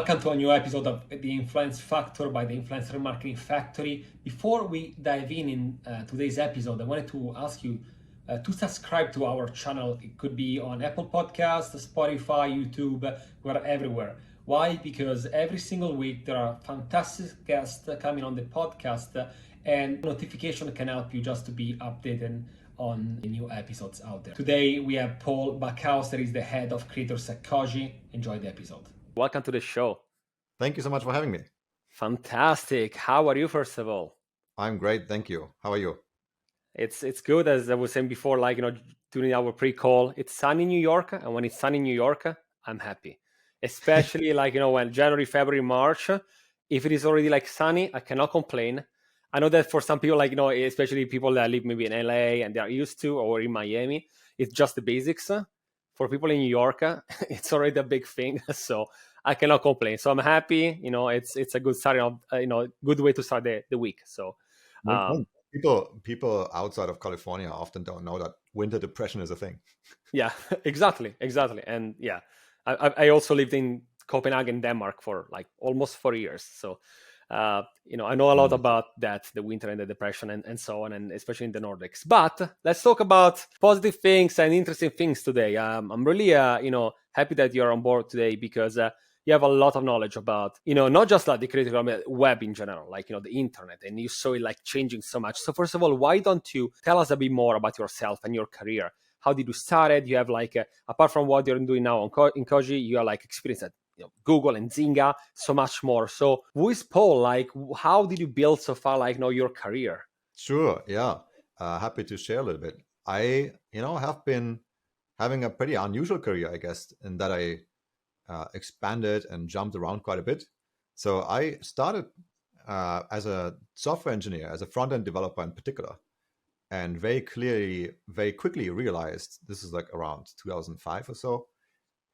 Welcome to a new episode of The Influence Factor by the Influencer Marketing Factory. Before we dive in today's episode, I wanted to ask you to subscribe to our channel. It could be on Apple Podcasts, Spotify, YouTube, we're everywhere. Why? Because every single week there are fantastic guests coming on the podcast, and notification can help you just to be updated on the new episodes out there. Today we have Paul Bakaus, that is the head of creators at Koji. Enjoy the episode. Welcome to the show. Thank you so much for having me. Fantastic. How are you, first of all? I'm great, thank you. How are you? It's good, as I was saying before, during our pre-call, it's sunny in New York, and when it's sunny in New York, I'm happy. Especially when January, February, March, if it is already sunny, I cannot complain. I know that for some people, especially people that live maybe in LA and they are used to, or in Miami, it's just the basics. For people in New York, it's already a big thing. So I cannot complain. So I'm happy. It's a good start of, good way to start the week. So people outside of California often don't know that winter depression is a thing. Yeah, exactly. And yeah, I also lived in Copenhagen, Denmark for almost 4 years. So, I know a lot about that, the winter and the depression and so on, and especially in the Nordics. But let's talk about positive things and interesting things today. I'm really, happy that you're on board today because you have a lot of knowledge about, not just the creative web in general, the internet, and you saw it changing so much. So first of all, why don't you tell us a bit more about yourself and your career? How did you start it? You have apart from what you're doing now in Koji, you are experience at Google and Zynga, so much more. So who is Paul? How did you build so far, your career? Sure, yeah. Happy to share a little bit. I, have been having a pretty unusual career, I guess, in that I expanded and jumped around quite a bit. So I started as a software engineer, as a front-end developer in particular, and very quickly realized, this is around 2005 or so,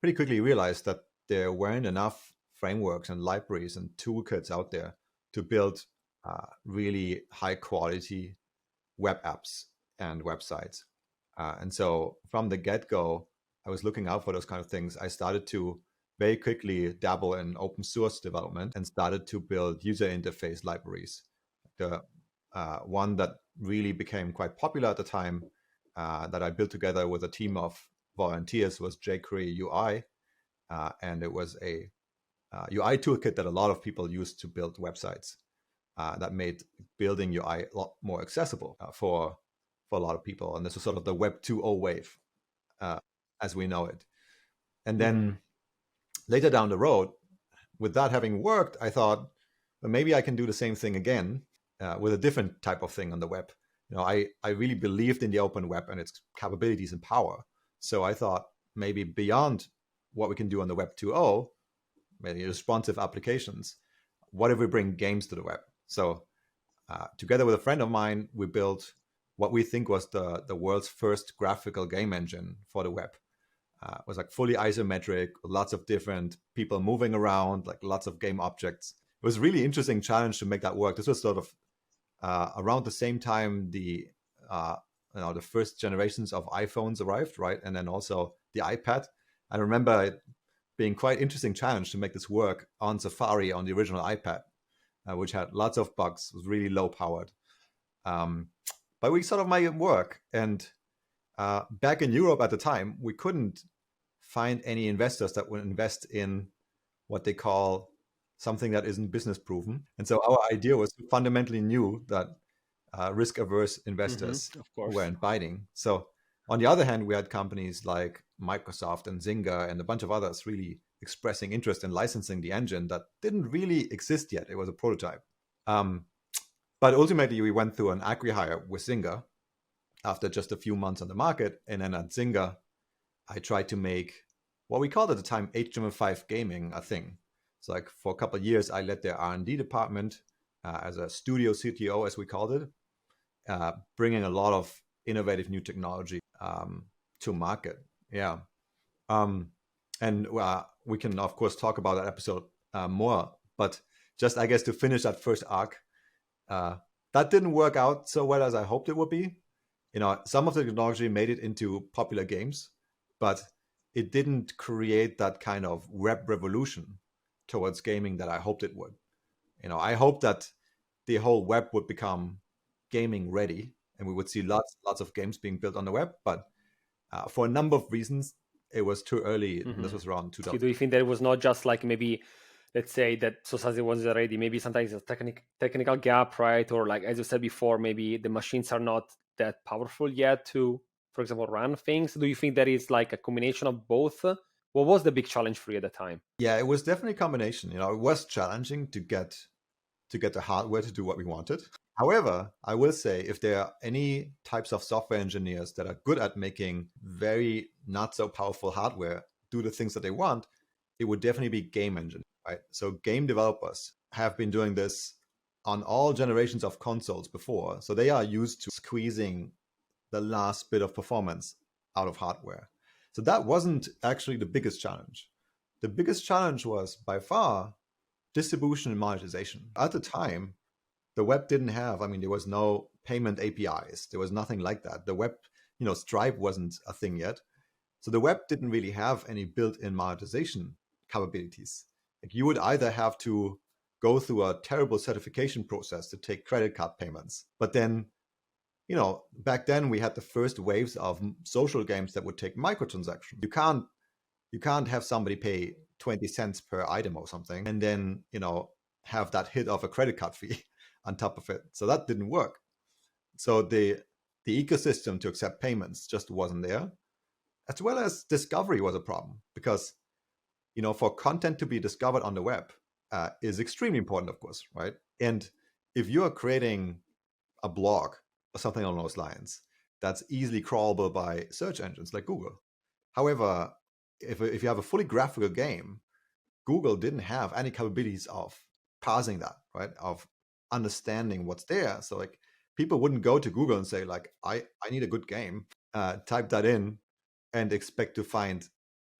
pretty quickly realized that there weren't enough frameworks and libraries and toolkits out there to build really high quality web apps and websites. And so from the get-go, I was looking out for those kind of things. I started to very quickly dabble in open source development and started to build user interface libraries. The one that really became quite popular at the time that I built together with a team of volunteers was jQuery UI. And it was a UI toolkit that a lot of people used to build websites that made building UI a lot more accessible for a lot of people. And this was sort of the Web 2.0 wave as we know it. And then later down the road, with that having worked, I thought, well, maybe I can do the same thing again with a different type of thing on the web. I really believed in the open web and its capabilities and power. So I thought maybe beyond what we can do on the Web 2.0, maybe responsive applications, what if we bring games to the web? So together with a friend of mine, we built what we think was the world's first graphical game engine for the web. It was fully isometric, lots of different people moving around, lots of game objects. It was a really interesting challenge to make that work. This was sort of around the same time the first generations of iPhones arrived, right? And then also the iPad. I remember it being quite interesting challenge to make this work on Safari on the original iPad, which had lots of bugs, was really low powered. But we sort of made it work. And back in Europe at the time, we couldn't find any investors that would invest in what they call something that isn't business proven. And so our idea was fundamentally new that risk averse investors weren't biting. So on the other hand, we had companies like Microsoft and Zynga and a bunch of others really expressing interest in licensing the engine that didn't really exist yet. It was a prototype. But ultimately, we went through an acqui-hire with Zynga after just a few months on the market. And then at Zynga, I tried to make what we called at the time HTML5 gaming a thing. So for a couple of years, I led their R&D department as a studio CTO, as we called it, bringing a lot of innovative new technology to market. Yeah. And we can, of course, talk about that episode more. But just, I guess, to finish that first arc, that didn't work out so well as I hoped it would be. Some of the technology made it into popular games, but it didn't create that kind of web revolution towards gaming that I hoped it would. I hope that the whole web would become gaming ready, and we would see lots of games being built on the web. But for a number of reasons, it was too early. And this was around 2000. Do you think that it was not just like maybe, let's say that society wasn't ready? Maybe sometimes a technical gap, right? Or like as you said before, maybe the machines are not that powerful yet to, for example, run things. Do you think that is like a combination of both? What was the big challenge for you at the time? Yeah, it was definitely a combination. It was challenging to get the hardware to do what we wanted. However, I will say, if there are any types of software engineers that are good at making very not so powerful hardware do the things that they want, it would definitely be game engineers, right? So game developers have been doing this on all generations of consoles before. So they are used to squeezing the last bit of performance out of hardware. So that wasn't actually the biggest challenge. The biggest challenge was by far distribution and monetization. At the time, the web didn't have, there was no payment APIs. There was nothing like that. The web, Stripe wasn't a thing yet. So the web didn't really have any built-in monetization capabilities. Like, you would either have to go through a terrible certification process to take credit card payments. But then, back then we had the first waves of social games that would take microtransactions. You can't have somebody pay 20 cents per item or something and then, have that hit of a credit card fee on top of it. So that didn't work. So the ecosystem to accept payments just wasn't there, as well as discovery was a problem because, for content to be discovered on the web is extremely important, of course, right? And if you are creating a blog or something along those lines, that's easily crawlable by search engines like Google. However, if you have a fully graphical game, Google didn't have any capabilities of parsing that, right? Of understanding what's there. So like, people wouldn't go to Google and say like, I need a good game, type that in and expect to find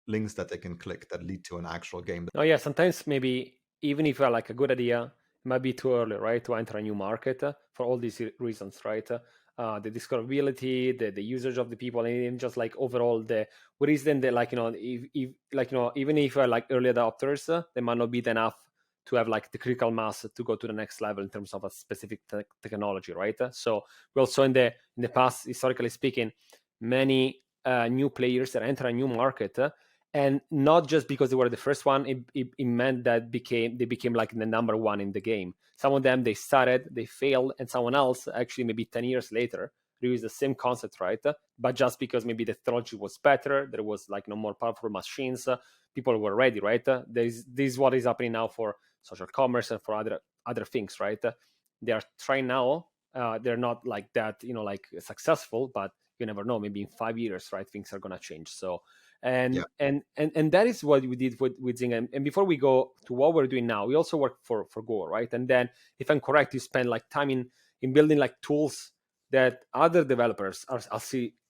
links that they can click that lead to an actual game. Oh yeah, sometimes maybe even if you have like a good idea, it might be too early, right, to enter a new market for all these reasons, right? The discoverability, the usage of the people, and even just like overall what is then the like if even if you're like early adopters, they might not be enough to have like the critical mass to go to the next level in terms of a specific technology, right? So we also in the past, historically speaking, many new players that enter a new market. And not just because they were the first one, it meant that they became like the number one in the game. Some of them, they started, they failed, and someone else, actually maybe 10 years later, reused the same concept, right? But just because maybe the technology was better, there was like more powerful machines, people were ready, right? This is what is happening now for social commerce and for other things, right? They are trying now. They're not like that, like successful, but you never know. Maybe in 5 years, right, things are gonna change. So. And that is what we did with Zynga. And before we go to what we're doing now, we also work for Go, right? And then, if I'm correct, you spend like time in building like tools that other developers are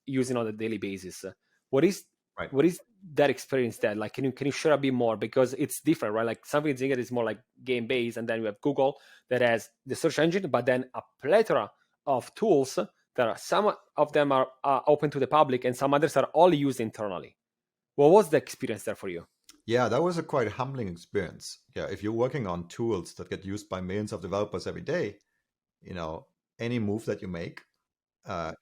using on a daily basis. What is that experience that like? Can you share a bit more, because it's different, right? Like something in Zynga is more like game based, and then we have Google that has the search engine, but then a plethora of tools that are, some of them are open to the public, and some others are all used internally. What was the experience there for you? Yeah, that was a quite humbling experience. Yeah, if you're working on tools that get used by millions of developers every day, any move that you make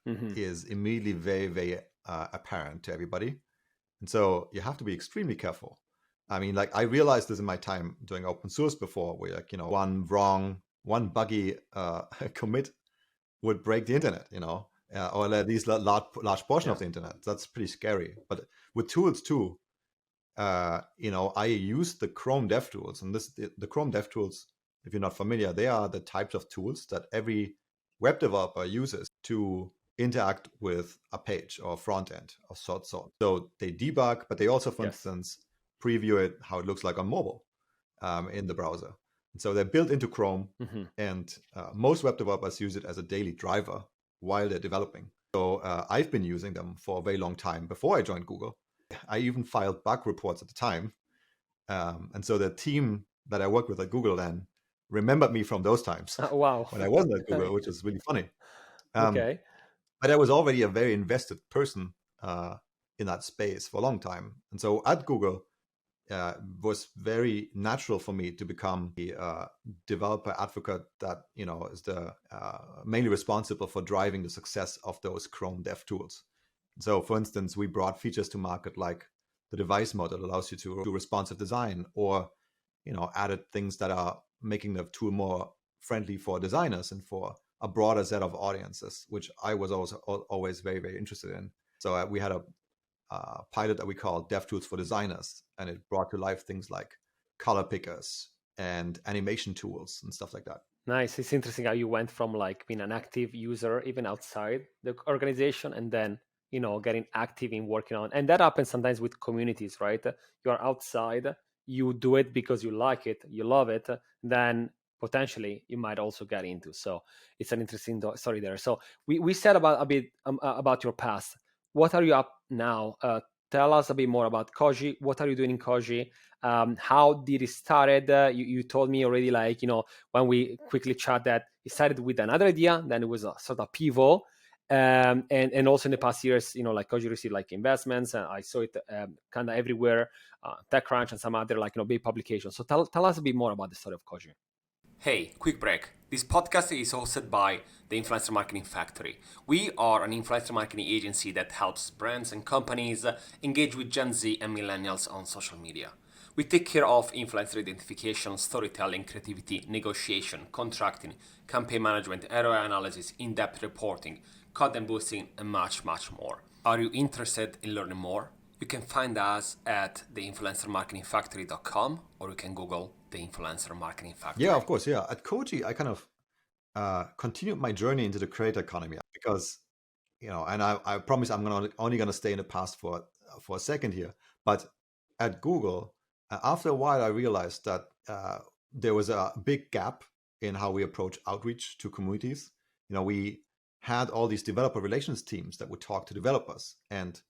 is immediately very, very apparent to everybody. And so you have to be extremely careful. I realized this in my time doing open source before, where one buggy commit would break the internet, or at least large portion of the internet. That's pretty scary. But with tools too, I use the Chrome DevTools, and the Chrome DevTools, if you're not familiar, they are the types of tools that every web developer uses to interact with a page or front end of sort. So they debug, but they also, for instance, preview it how it looks like on mobile in the browser. And so they're built into Chrome, and most web developers use it as a daily driver while they're developing. So I've been using them for a very long time before I joined Google. I even filed bug reports at the time. And so the team that I worked with at Google then remembered me from those times. Wow. When I wasn't at Google, which is really funny. Okay. But I was already a very invested person in that space for a long time. And so at Google, was very natural for me to become the developer advocate that is the mainly responsible for driving the success of those Chrome dev tools. So, for instance, we brought features to market like the device mode that allows you to do responsive design, or added things that are making the tool more friendly for designers and for a broader set of audiences, which I was also always very, very interested in. So we had a pilot that we called DevTools for Designers, and it brought to life things like color pickers and animation tools and stuff like that. Nice. It's interesting how you went from like being an active user even outside the organization, and then getting active in working on. And that happens sometimes with communities, right? You are outside, you do it because you like it, you love it, then potentially you might also get into. So it's an interesting story there. So we said about a bit about your past. What are you up now? Tell us a bit more about Koji. What are you doing in Koji? How did it started? You told me already, like, when we quickly chat, that it started with another idea, then it was a sort of pivot. And also in the past years, like Koji received like investments, and I saw it kind of everywhere, TechCrunch and some other like big publications. So tell us a bit more about the story of Koji. Hey, quick break. This podcast is hosted by the Influencer Marketing Factory. We are an influencer marketing agency that helps brands and companies engage with Gen Z and millennials on social media. We take care of influencer identification, storytelling, creativity, negotiation, contracting, campaign management, ROI analysis, in-depth reporting, content boosting, and much, much more. Are you interested in learning more? You can find us at theinfluencermarketingfactory.com, or you can Google the Influencer Marketing Factory. Yeah, of course. Yeah. At Koji, I kind of continued my journey into the creator economy because, and I promise I'm only going to stay in the past for a second here. But at Google, after a while, I realized that there was a big gap in how we approach outreach to communities. We had all these developer relations teams that would talk to developers. And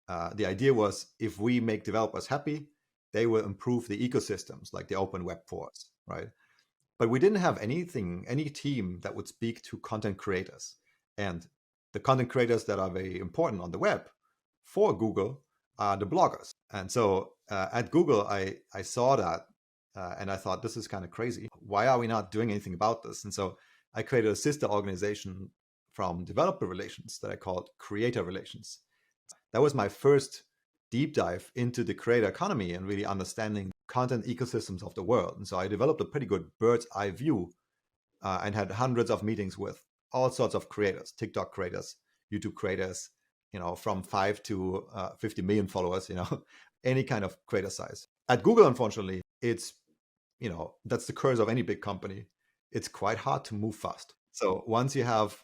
the idea was, if we make developers happy, they will improve the ecosystems like the open web force, right? But we didn't have any team that would speak to content creators. And the content creators that are very important on the web for Google are the bloggers. And so at Google, I saw that and I thought, this is kind of crazy. Why are we not doing anything about this? And so I created a sister organization from developer relations that I called Creator Relations. That was my first deep dive into the creator economy and really understanding content ecosystems of the world. And so I developed a pretty good bird's eye view and had hundreds of meetings with all sorts of creators, TikTok creators, YouTube creators, from 5 to 50 million followers, any kind of creator size. At Google, unfortunately, it's, that's the curse of any big company. It's quite hard to move fast. So once you have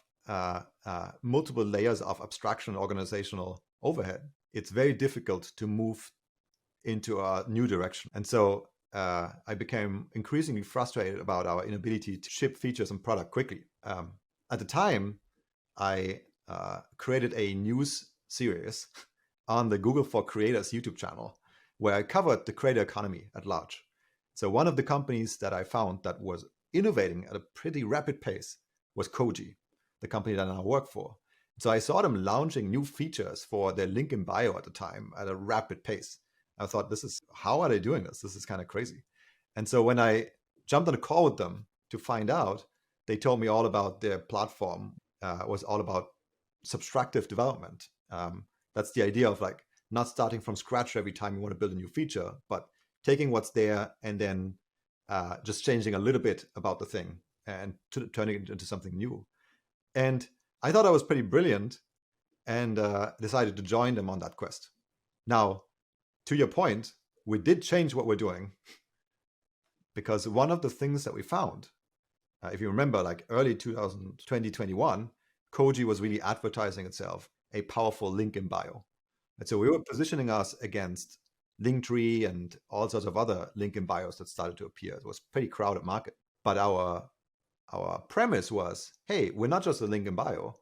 multiple layers of abstraction organizational overhead, it's very difficult to move into a new direction. And so I became increasingly frustrated about our inability to ship features and product quickly. At the time, I created a news series on the Google for Creators YouTube channel, where I covered the creator economy at large. So one of the companies that I found that was innovating at a pretty rapid pace was Koji, the company that I now work for. So I saw them launching new features for their link in bio at the time at a rapid pace. I thought, how are they doing this? This is kind of crazy. And so when I jumped on a call with them to find out, they told me all about their platform. It was all about subtractive development. That's the idea of like not starting from scratch every time you want to build a new feature, but taking what's there and then just changing a little bit about the thing and turning it into something new. And I thought I was pretty brilliant and decided to join them on that quest. Now, to your point, we did change what we're doing because one of the things that we found, if you remember, like early 2021, Koji was really advertising itself a powerful link in bio. And so we were positioning us against Linktree and all sorts of other link in bios that started to appear. It was a pretty crowded market. But our premise was, hey, we're not just a link in bio.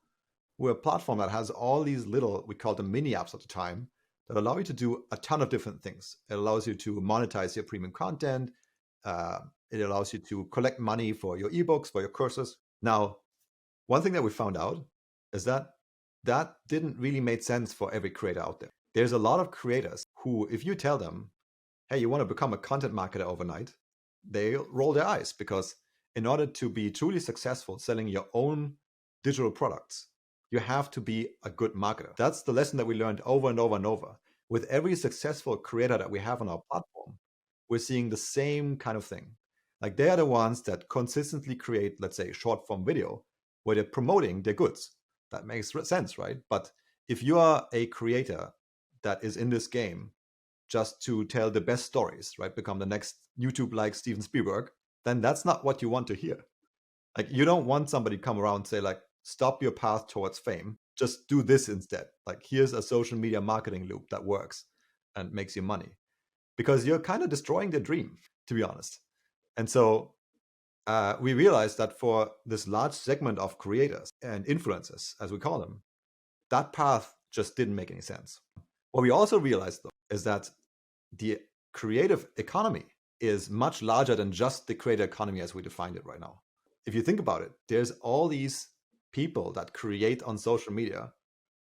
We're a platform that has all these little, we called them mini apps at the time, that allow you to do a ton of different things. It allows you to monetize your premium content. It allows you to collect money for your ebooks, for your courses. Now, one thing that we found out is that didn't really make sense for every creator out there. There's a lot of creators who, if you tell them, hey, you want to become a content marketer overnight, they roll their eyes, because in order to be truly successful selling your own digital products, you have to be a good marketer. That's the lesson that we learned over and over and over. With every successful creator that we have on our platform, we're seeing the same kind of thing. Like, they are the ones that consistently create, let's say, short form video where they're promoting their goods. That makes sense, right? But if you are a creator that is in this game just to tell the best stories, right, become the next YouTube like Steven Spielberg, then that's not what you want to hear. Like, you don't want somebody to come around and say, like, stop your path towards fame, just do this instead. Like, here's a social media marketing loop that works and makes you money, because you're kind of destroying their dream, to be honest. And so we realized that for this large segment of creators and influencers, as we call them, that path just didn't make any sense. What we also realized, though, is that the creative economy is much larger than just the creator economy as we defined it right now. If you think about it, there's all these people that create on social media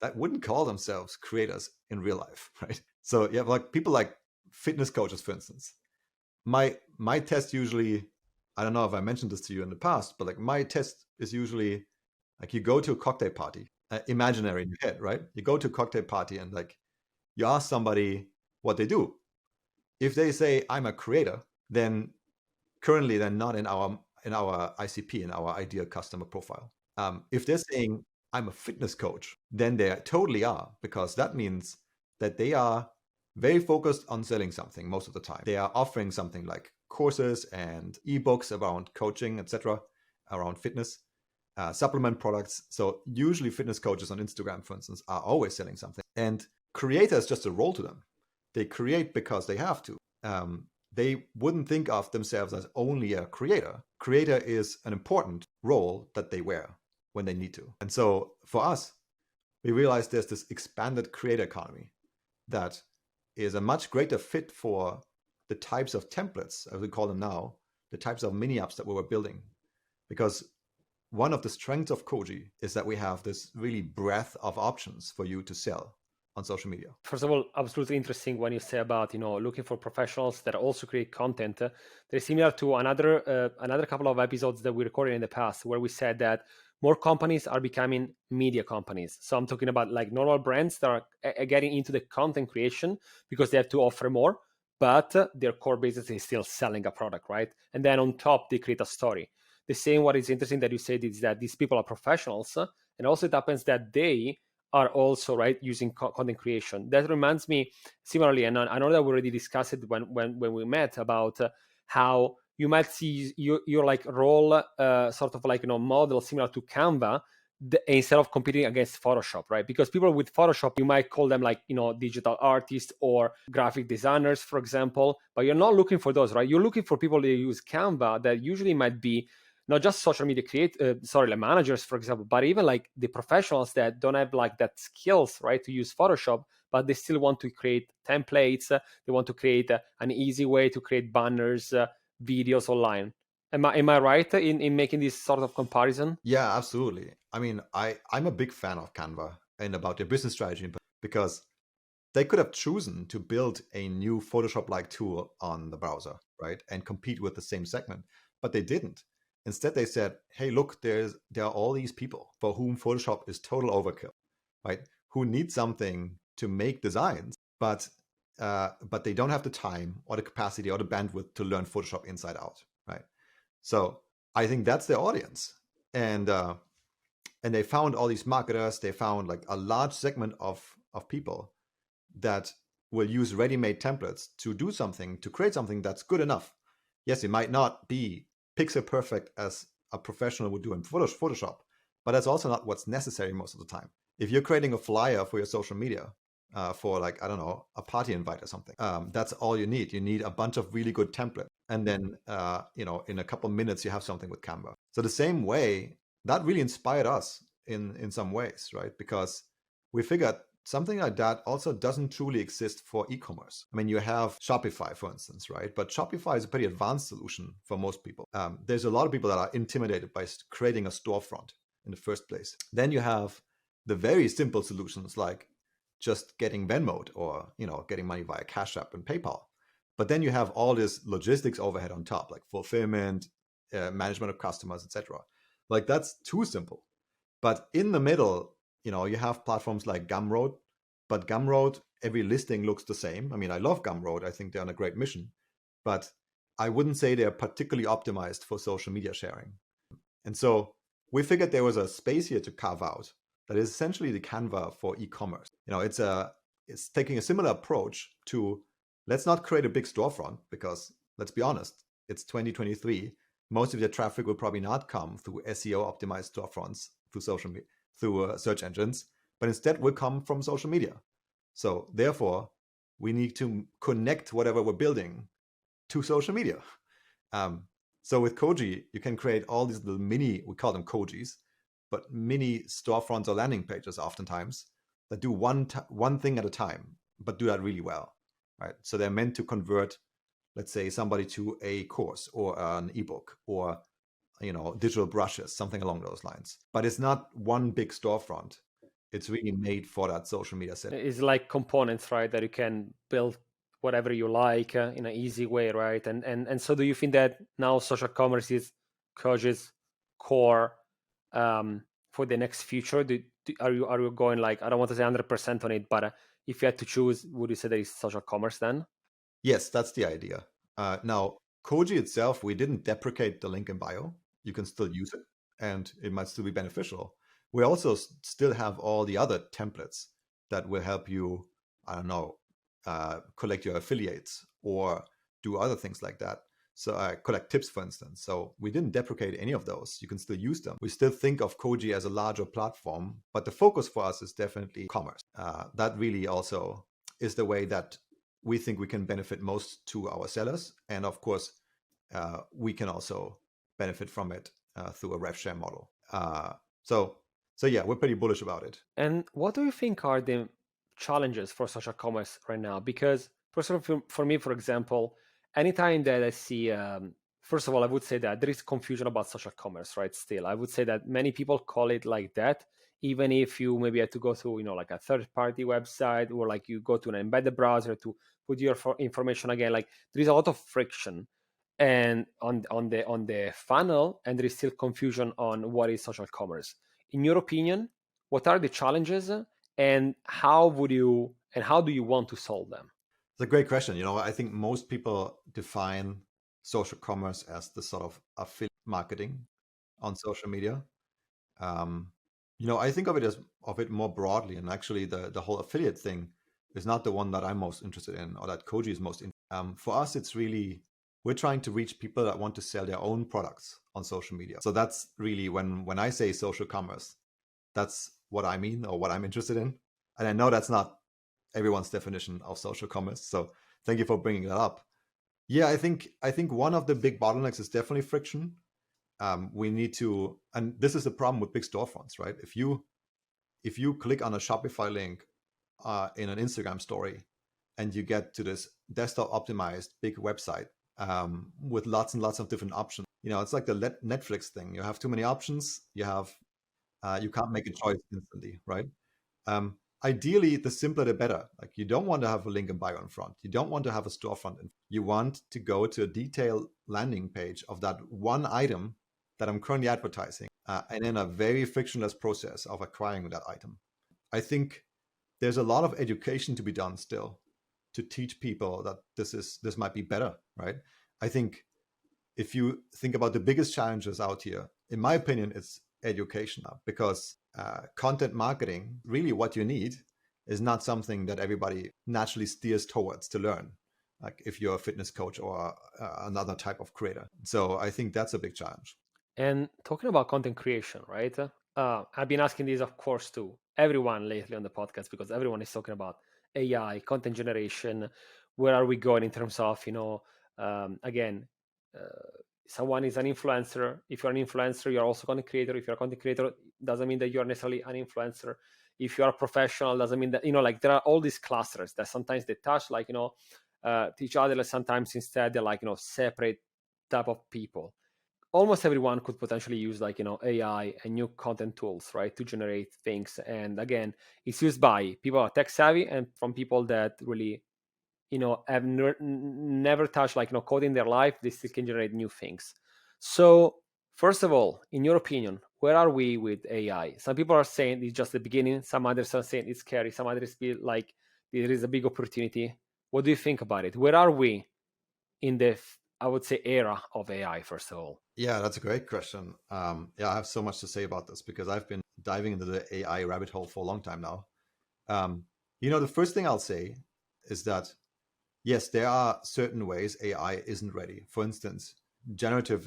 that wouldn't call themselves creators in real life, right? So you have like people like fitness coaches, for instance. My test usually, I don't know if I mentioned this to you in the past, but like my test is usually like, you go to a cocktail party, imaginary in your head, right? You go to a cocktail party and like you ask somebody what they do. If they say I'm a creator, then currently they're not in our ICP, in our ideal customer profile. If they're saying I'm a fitness coach, then they totally are, because that means that they are very focused on selling something most of the time. They are offering something like courses and ebooks around coaching, etc., around fitness, supplement products. So usually fitness coaches on Instagram, for instance, are always selling something. And creator is just a role to them. They create because they have to. They wouldn't think of themselves as only a creator. Creator is an important role that they wear when they need to. And so for us, we realized there's this expanded creator economy that is a much greater fit for the types of templates, as we call them now, the types of mini apps that we were building. Because one of the strengths of Koji is that we have this really breadth of options for you to sell on social media. First of all, absolutely interesting when you say about, looking for professionals that also create content. They're similar to another couple of episodes that we recorded in the past, where we said that more companies are becoming media companies. So I'm talking about like normal brands that are getting into the content creation because they have to offer more, but their core business is still selling a product, right? And then on top, they create a story. The same, what is interesting that you said is that these people are professionals, and also it happens that they are also, right, using content creation. That reminds me similarly, and I know that we already discussed it when we met, about how you might see your like role sort of like model similar to Canva, instead of competing against Photoshop, right? Because people with Photoshop, you might call them like digital artists or graphic designers, for example, but you're not looking for those, right? You're looking for people that use Canva that usually might be not just social media like managers, for example, but even like the professionals that don't have like that skills, right, to use Photoshop, but they still want to create templates. They want to create an easy way to create banners, videos online. Am I right in making this sort of comparison? Yeah, absolutely. I mean, I'm a big fan of Canva and about their business strategy, because they could have chosen to build a new Photoshop-like tool on the browser, right, and compete with the same segment, but they didn't. Instead, they said, hey, look, there are all these people for whom Photoshop is total overkill, right? Who need something to make designs, but they don't have the time or the capacity or the bandwidth to learn Photoshop inside out, right? So I think that's their audience. And they found all these marketers. They found like a large segment of people that will use ready-made templates to do something, to create something that's good enough. Yes, it might not be pixel perfect as a professional would do in Photoshop, but that's also not what's necessary most of the time. If you're creating a flyer for your social media for like, I don't know, a party invite or something, that's all you need. You need a bunch of really good templates. And then, in a couple of minutes, you have something with Canva. So the same way, that really inspired us in some ways, right? Because we figured something like that also doesn't truly exist for e-commerce. I mean, you have Shopify, for instance, right? But Shopify is a pretty advanced solution for most people. There's a lot of people that are intimidated by creating a storefront in the first place. Then you have the very simple solutions like just getting Venmoed or, getting money via Cash App and PayPal. But then you have all this logistics overhead on top, like fulfillment, management of customers, etc. Like that's too simple. But in the middle, you have platforms like Gumroad, but Gumroad, every listing looks the same. I mean, I love Gumroad. I think they're on a great mission, but I wouldn't say they're particularly optimized for social media sharing. And so we figured there was a space here to carve out that is essentially the Canva for e-commerce. It's taking a similar approach to, let's not create a big storefront, because let's be honest, it's 2023. Most of your traffic will probably not come through SEO optimized storefronts, through search engines, but instead will come from social media. So therefore, we need to connect whatever we're building to social media. So with Koji, you can create all these little mini, we call them Kojis, but mini storefronts or landing pages oftentimes that do one thing at a time, but do that really well, right? So they're meant to convert, let's say, somebody to a course or an ebook or digital brushes, something along those lines. But it's not one big storefront. It's really made for that social media set. It's like components, right? That you can build whatever you like in an easy way, right? And so do you think that now social commerce is Koji's core for the next future? Are you going like, I don't want to say 100% on it, but if you had to choose, would you say that is social commerce then? Yes, that's the idea. Now, Koji itself, we didn't deprecate the link in bio. You can still use it, and it might still be beneficial. We also still have all the other templates that will help you, I don't know, collect your affiliates or do other things like that. So collect tips, for instance. So we didn't deprecate any of those. You can still use them. We still think of Koji as a larger platform, but the focus for us is definitely commerce. That really also is the way that we think we can benefit most to our sellers. And of course, we can also benefit from it through a rev share model. So yeah, we're pretty bullish about it. And what do you think are the challenges for social commerce right now? Because for me, for example, anytime that I see, first of all, I would say that there is confusion about social commerce, right? Still, I would say that many people call it like that, even if you maybe have to go through, like a third-party website, or like you go to an embedded browser to put your information again. Like there is a lot of friction and on the funnel, and there is still confusion on what is social commerce. In your opinion, what are the challenges, and how do you want to solve them? It's a great question. I think most people define social commerce as the sort of affiliate marketing on social media. I think of it more broadly, and actually the whole affiliate thing is not the one that I'm most interested in, or that Koji is most interested in. For us, it's really, we're trying to reach people that want to sell their own products on social media. So that's really when I say social commerce, that's what I mean, or what I'm interested in. And I know that's not everyone's definition of social commerce. So thank you for bringing that up. Yeah, I think one of the big bottlenecks is definitely friction. We need to, and this is the problem with big storefronts, right? If you click on a Shopify link in an Instagram story, and you get to this desktop optimized big website with lots and lots of different options, it's like the Netflix thing. You have too many options. You can't make a choice instantly, right? Ideally, the simpler the better. Like, you don't want to have a link in bio in front. You don't want to have a storefront. You want to go to a detailed landing page of that one item that I'm currently advertising, and then a very frictionless process of acquiring that item. I think there's a lot of education to be done still to teach people that this might be better, right? I think if you think about the biggest challenges out here, in my opinion, it's education, because content marketing, really what you need is not something that everybody naturally steers towards to learn, like if you're a fitness coach or another type of creator. So I think that's a big challenge. And talking about content creation, right? I've been asking this, of course, to everyone lately on the podcast, because everyone is talking about AI, content generation. Where are we going in terms of, someone is an influencer. If you're an influencer, you're also a content creator. If you're a content creator, doesn't mean that you're necessarily an influencer. If you're a professional, doesn't mean that, there are all these clusters that sometimes they touch, to each other. Sometimes instead they're separate type of people. Almost everyone could potentially use AI and new content tools, right, to generate things. And again, it's used by people who are tech savvy and from people that really have never touched code in their life, they still can generate new things. So first of all, in your opinion, where are we with AI? Some people are saying it's just the beginning. Some others are saying it's scary. Some others feel like there is a big opportunity. What do you think about it? Where are we in the, I would say, era of AI, first of all? Yeah, that's a great question. I have so much to say about this because I've been diving into the AI rabbit hole for a long time now. The first thing I'll say is that, yes, there are certain ways AI isn't ready. For instance, generative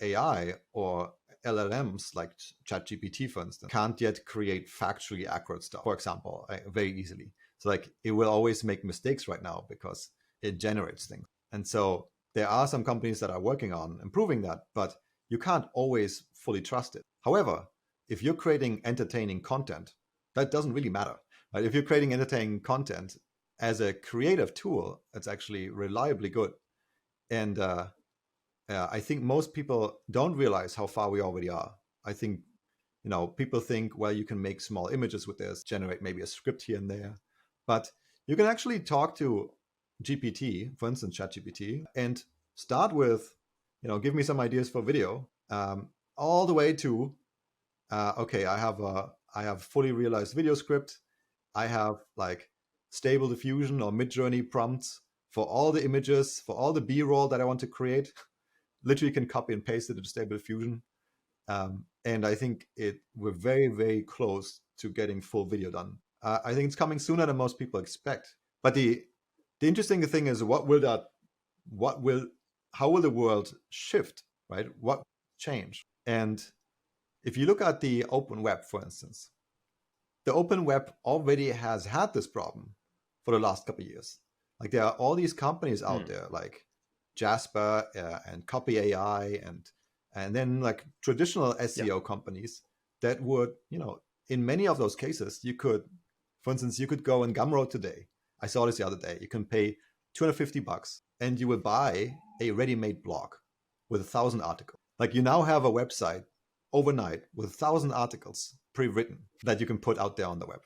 AI or LLMs like ChatGPT, for instance, can't yet create factually accurate stuff, for example, very easily. So it will always make mistakes right now because it generates things. And so there are some companies that are working on improving that, but you can't always fully trust it. However, if you're creating entertaining content, that doesn't really matter. Right? If you're creating entertaining content as a creative tool, it's actually reliably good. And I think most people don't realize how far we already are. I think, people think, well, you can make small images with this, generate maybe a script here and there, but you can actually talk to GPT, for instance, ChatGPT, and start with, give me some ideas for video, all the way to, okay, I have fully realized video script. I have stable diffusion or mid-journey prompts for all the images, for all the B-roll that I want to create. Literally can copy and paste it into Stable Diffusion. And I think we're very, very close to getting full video done. I think it's coming sooner than most people expect. But the interesting thing is, how will the world shift, right? What change? And if you look at the open web, for instance, the open web already has had this problem for the last couple of years. There are all these companies out there like Jasper and Copy AI and then traditional SEO companies that would, in many of those cases, you could go in Gumroad today. I saw this the other day. You can pay $250 and you will buy a ready-made blog with 1,000 articles. You now have a website overnight with 1,000 articles pre-written that you can put out there on the web.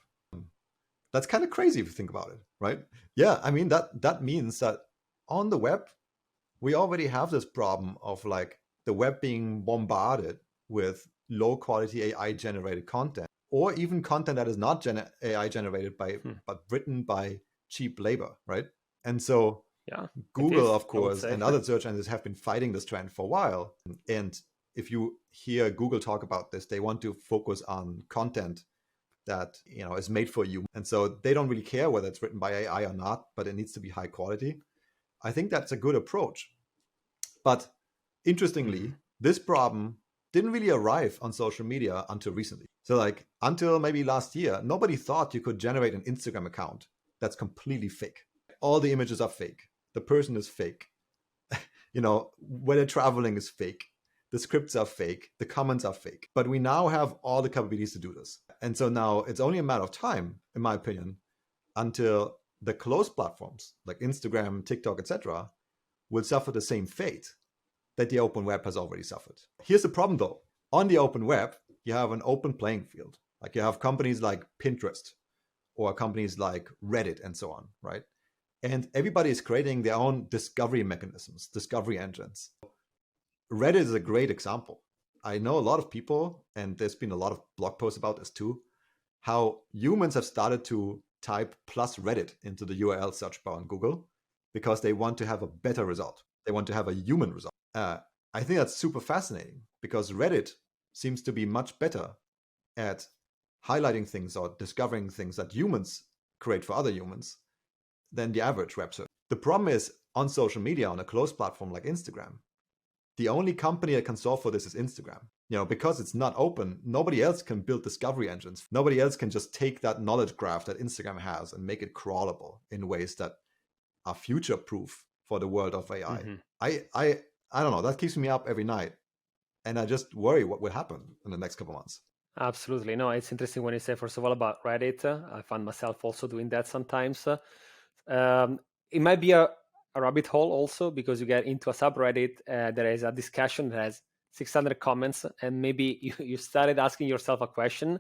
That's kind of crazy if you think about it, right? Yeah, I mean, that means that on the web, we already have this problem of the web being bombarded with low quality AI generated content, or even content that is not AI generated but written by cheap labor, right? And so Google, of course, and other search engines have been fighting this trend for a while. And if you hear Google talk about this, they want to focus on content that is made for you. And so they don't really care whether it's written by AI or not, but it needs to be high quality. I think that's a good approach. But interestingly, this problem didn't really arrive on social media until recently. So until maybe last year, nobody thought you could generate an Instagram account that's completely fake. All the images are fake. The person is fake. Where they're traveling is fake. The scripts are fake. The comments are fake. But we now have all the capabilities to do this. And so now it's only a matter of time, in my opinion, until the closed platforms like Instagram, TikTok, etc., will suffer the same fate that the open web has already suffered. Here's the problem, though. On the open web, you have an open playing field. You have companies like Pinterest or companies like Reddit and so on, right? And everybody is creating their own discovery mechanisms, discovery engines. Reddit is a great example. I know a lot of people, and there's been a lot of blog posts about this too, how humans have started to type plus Reddit into the URL search bar on Google because they want to have a better result. They want to have a human result. I think that's super fascinating because Reddit seems to be much better at highlighting things or discovering things that humans create for other humans than the average web search. The problem is on social media, on a closed platform like Instagram, the only company that can solve for this is Instagram. Because it's not open, nobody else can build discovery engines. Nobody else can just take that knowledge graph that Instagram has and make it crawlable in ways that are future-proof for the world of AI. I don't know, that keeps me up every night. And I just worry what will happen in the next couple of months. Absolutely. No, it's interesting when you say, first of all, about Reddit. I find myself also doing that sometimes. It might be a rabbit hole also because you get into a subreddit, there is a discussion that has 600 comments, and maybe you started asking yourself a question,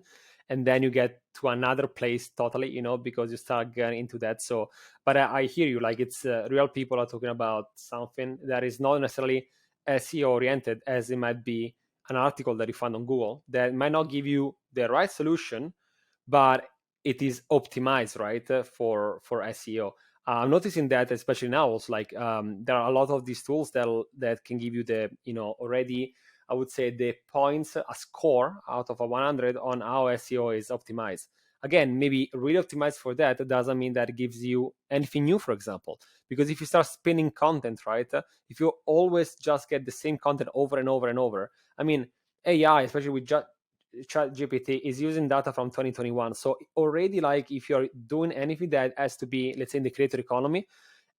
and then you get to another place totally, because you start getting into that. So, but I hear you, like it's real people are talking about something that is not necessarily SEO oriented as it might be an article that you find on Google that might not give you the right solution, but it is optimized, right, for SEO. I'm noticing that especially now, also, like there are a lot of these tools that can give you the, already, I would say, the points, a score out of a 100 on how SEO is optimized. Again, maybe really optimized for that, it doesn't mean that it gives you anything new, for example. Because if you start spinning content, right, if you always just get the same content over and over and over, I mean, AI, especially with ChatGPT, is using data from 2021. So already, like, if you're doing anything that has to be, let's say, in the creator economy,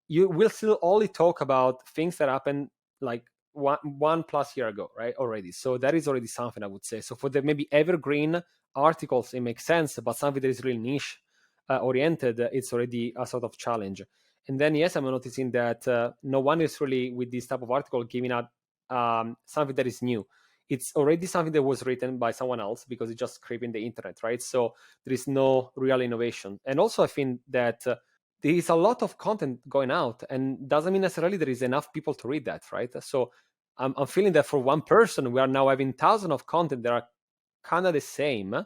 you will still only talk about things that happened like one plus year ago, right? Already. So that is already something, I would say. So for the maybe evergreen articles, it makes sense, but something that is really niche oriented, it's already a sort of challenge. And then, yes, I'm noticing that no one is really, with this type of article, giving out something that is new. It's already something that was written by someone else because it's just scraping the internet, right? So there is no real innovation. And also, I think that there is a lot of content going out, and doesn't mean necessarily there is enough people to read that, right? So I'm feeling that for one person, we are now having thousands of content that are kind of the same,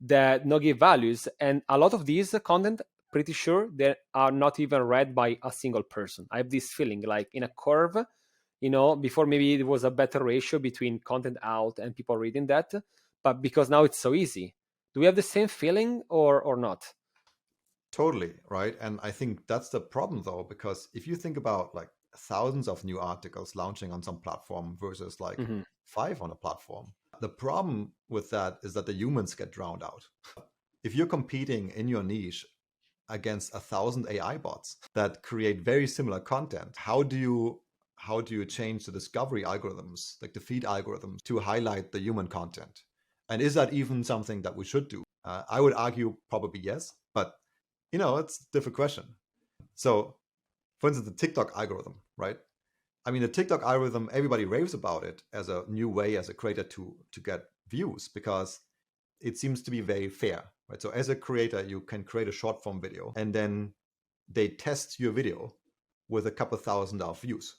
that not give values, and a lot of these content, pretty sure they are not even read by a single person. I have this feeling, like in a curve, before maybe it was a better ratio between content out and people reading that, but because now it's so easy. Do we have the same feeling or not? Totally, right? And I think that's the problem, though, because if you think about like thousands of new articles launching on some platform versus like 5 on a platform, the problem with that is that the humans get drowned out. If you're competing in your niche against 1,000 AI bots that create very similar content, how do you change the discovery algorithms, like the feed algorithms, to highlight the human content? And is that even something that we should do? I would argue probably yes, but it's a different question. So, for instance, the TikTok algorithm, right? I mean, the TikTok algorithm, everybody raves about it as a new way as a creator to get views because it seems to be very fair, right? So as a creator, you can create a short form video and then they test your video with a couple thousand of views.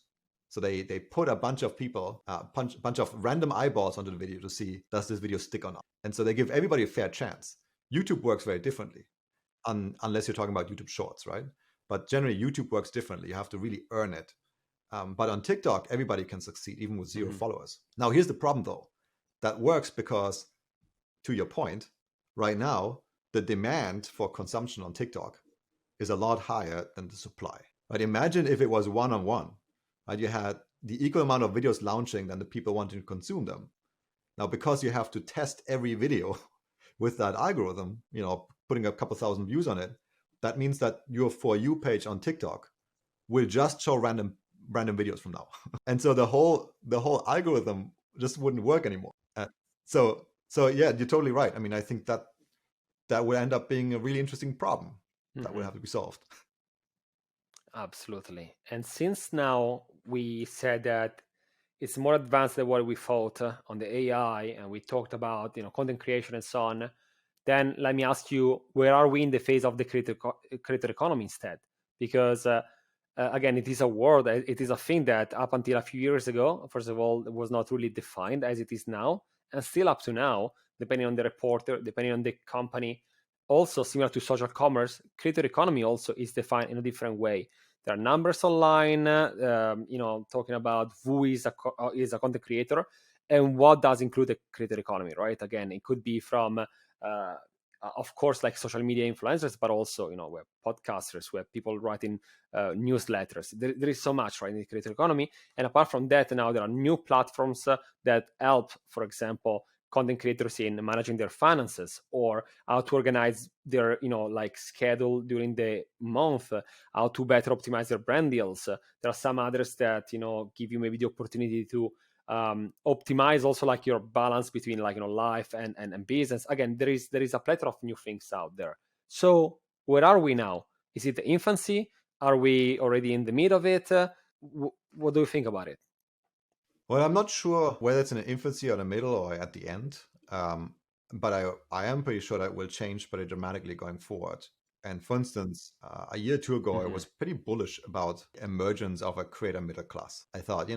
So they put a bunch of people, bunch of random eyeballs onto the video to see, does this video stick or not? And so they give everybody a fair chance. YouTube works very differently, unless you're talking about YouTube Shorts, right? But generally, YouTube works differently. You have to really earn it. But on TikTok, everybody can succeed, even with 0 followers. Now, here's the problem, though. That works because, to your point, right now, the demand for consumption on TikTok is a lot higher than the supply. But imagine if it was one-on-one, right? You had the equal amount of videos launching than the people wanting to consume them. Now, because you have to test every video with that algorithm, putting a couple thousand views on it, that means that your For You page on TikTok will just show random videos from now. And so the whole algorithm just wouldn't work anymore. So yeah, you're totally right. I mean, I think that will end up being a really interesting problem that will have to be solved. Absolutely. And since now we said that it's more advanced than what we thought on the AI, and we talked about content creation and so on, then let me ask you, where are we in the phase of the creator economy instead? Because again, it is a word, it is a thing that up until a few years ago, first of all, was not really defined as it is now, and still up to now, depending on the reporter, depending on the company. Also, similar to social commerce, creator economy also is defined in a different way. There are numbers online, talking about who is a content creator and what does include the creator economy, right? Again, it could be from, of course, like social media influencers, but also, we have podcasters, we have people writing newsletters. There is so much, right, in the creator economy. And apart from that, now there are new platforms that help, for example, content creators in managing their finances, or how to organize their schedule during the month, how to better optimize their brand deals. There are some others that give you maybe the opportunity to optimize also like your balance between life and business. Again, there is a plethora of new things out there. So where are we now? Is it the infancy? Are we already in the middle of it? What do you think about it? Well, I'm not sure whether it's in the infancy or the middle or at the end. but I am pretty sure that will change pretty dramatically going forward. And for instance, a year or two ago, I was pretty bullish about emergence of a creator middle class. I thought,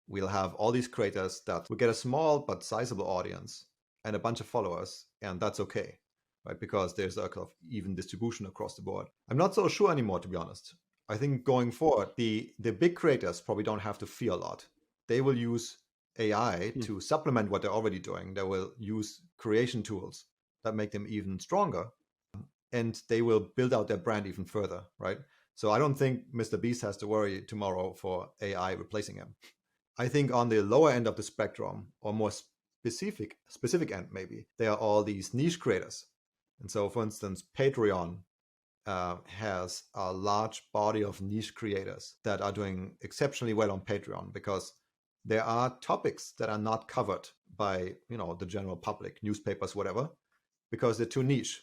we'll have all these creators that will get a small but sizable audience and a bunch of followers, and that's okay, right? Because there's a kind of even distribution across the board. I'm not so sure anymore, to be honest. I think going forward, the big creators probably don't have to fear a lot. They will use AI to supplement what they're already doing. They will use creation tools that make them even stronger, and they will build out their brand even further, right? So I don't think Mr. Beast has to worry tomorrow for AI replacing him. I think on the lower end of the spectrum, or more specific end maybe, there are all these niche creators. And so, for instance, Patreon has a large body of niche creators that are doing exceptionally well on Patreon, because there are topics that are not covered by the general public, newspapers, whatever, because they're too niche.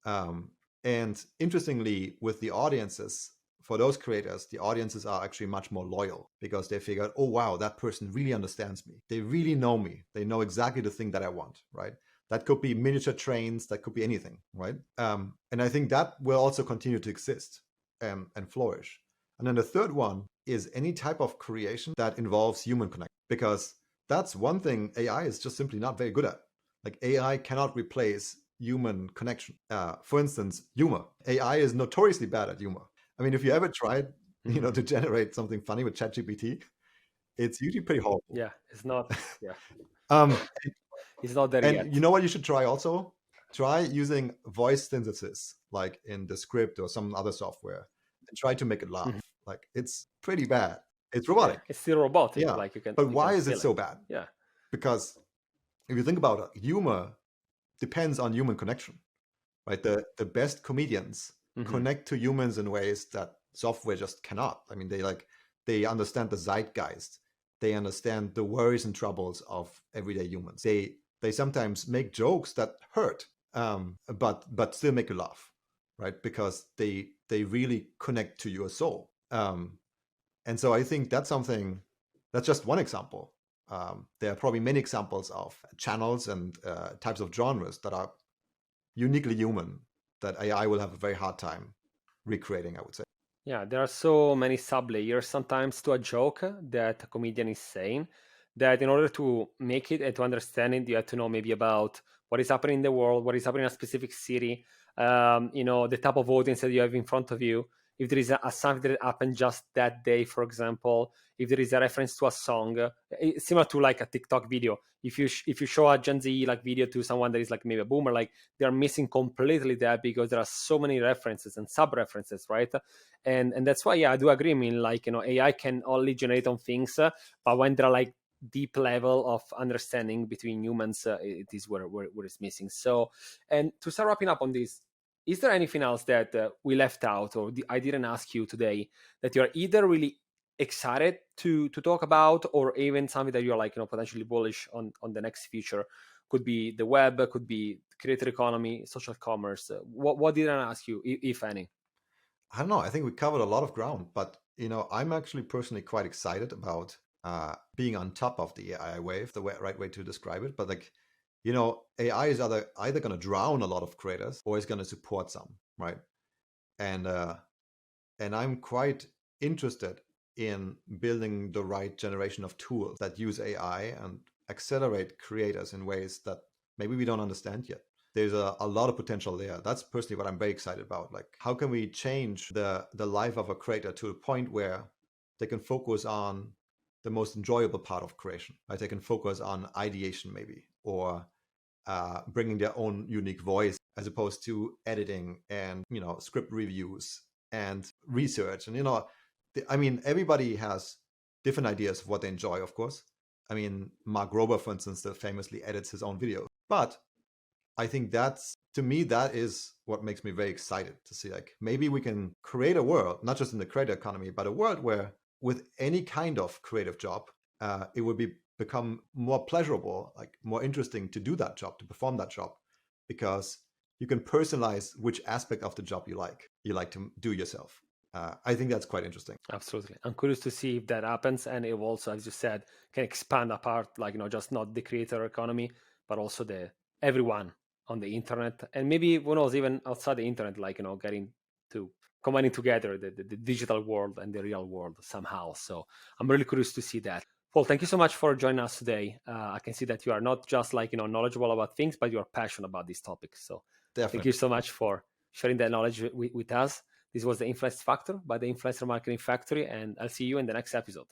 And interestingly, with the audiences, for those creators, the audiences are actually much more loyal, because they figured, oh wow, that person really understands me. They really know me. They know exactly the thing that I want, right? That could be miniature trains, that could be anything, right? And I think that will also continue to exist and flourish. And then the third one is any type of creation that involves human connection, because that's one thing AI is just simply not very good at. Like, AI cannot replace human connection. For instance, humor. AI is notoriously bad at humor. I mean, if you ever tried, to generate something funny with ChatGPT, it's usually pretty horrible. Yeah, it's not. Yeah, it's not there yet. And you know what you should try also? Try using voice synthesis, like in the script or some other software, and try to make it laugh. Like, it's pretty bad. It's robotic. Yeah, it's still robotic. Yeah. Like you can. But why is it so bad? Yeah. Because if you think about it, humor depends on human connection, right? The best comedians connect to humans in ways that software just cannot. I mean, they understand the zeitgeist. They understand the worries and troubles of everyday humans. They sometimes make jokes that hurt, but still make you laugh, right? Because they really connect to your soul. And so I think that's something. That's just one example. There are probably many examples of channels and types of genres that are uniquely human that AI will have a very hard time recreating, I would say. Yeah, there are so many sub-layers sometimes to a joke that a comedian is saying, that in order to make it and to understand it, you have to know maybe about what is happening in the world, what is happening in a specific city, the type of audience that you have in front of you. If there is a something that happened just that day, for example, if there is a reference to a song, it's similar to like a TikTok video. If you show a Gen Z like video to someone that is like maybe a boomer, like they're missing completely that, because there are so many references and sub references, right? And that's why, yeah, I do agree. I mean, like, AI can only generate on things, but when there are like deep level of understanding between humans, it is where it's missing. So, and to start wrapping up on this, is there anything else that we left out, or I didn't ask you today, that you're either really excited to talk about, or even something that you're like, potentially bullish on the next future? Could be the web, could be creator economy, social commerce. What did I ask you, if any? I don't know. I think we covered a lot of ground, but I'm actually personally quite excited about being on top of the AI wave, the right way to describe it. But like, AI is either going to drown a lot of creators, or is going to support some, right? And I'm quite interested in building the right generation of tools that use AI and accelerate creators in ways that maybe we don't understand yet. There's a lot of potential there. That's personally what I'm very excited about. Like, how can we change the life of a creator to a point where they can focus on the most enjoyable part of creation, right? They can focus on ideation maybe, or bringing their own unique voice, as opposed to editing and script reviews and research. And I mean, everybody has different ideas of what they enjoy, of course. I mean, Mark Rober, for instance, that famously edits his own videos. But I think to me, that is what makes me very excited to see, like, maybe we can create a world, not just in the creator economy, but a world where with any kind of creative job, it would become more pleasurable, like more interesting to do that job, to perform that job, because you can personalize which aspect of the job you like to do yourself. I think that's quite interesting. Absolutely. I'm curious to see if that happens, and it also, as you said, can expand apart, like, just not the creator economy, but also the everyone on the internet, and maybe who knows, even outside the internet, like, getting to combining together the digital world and the real world somehow. So I'm really curious to see that. Paul, thank you so much for joining us today. I can see that you are not just like, knowledgeable about things, but you are passionate about these topics. So Definitely. thank you so much for sharing that knowledge with us. This was the Influence Factor by the Influencer Marketing Factory, and I'll see you in the next episode.